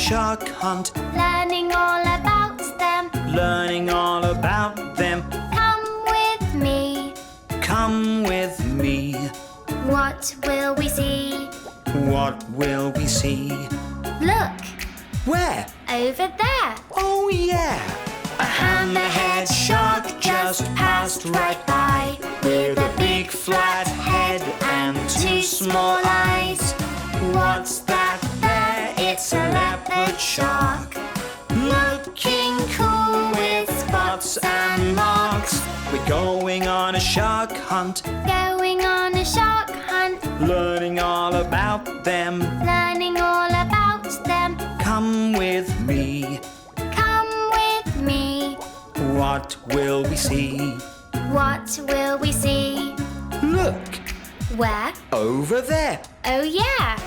shark hunt, learning all about them. learning all about them. Come with me. Come with me. What will we see? What will we see? Look, Where? over there. Oh yeah! A hammerhead shark just passed right by, with a big flat head and two small eyes. What's that there? It's a leopard shark, looking cool with spots and marks. We're going on a shark hunt, Going on a shark hunt, learning all about them. learning all about them. Come with me. Come with me. What will we see? What will we see? Look! Where? Over there! Oh yeah!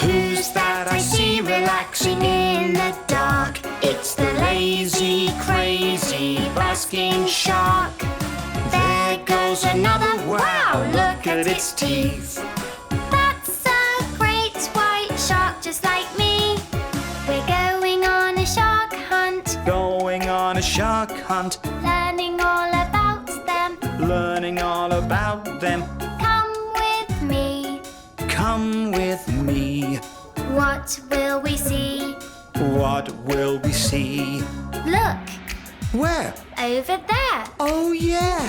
Who's that I see relaxing in the dark? It's the lazy, crazy, basking shark. There goes another. Wow, look at its teeth. That's a great white shark just like me. We're going on a shark hunt, Going on a shark hunt, learning all about them. learning all about them. Come with me. Come with me. What will we see? What will we see? Look, Where? over there. Oh yeah!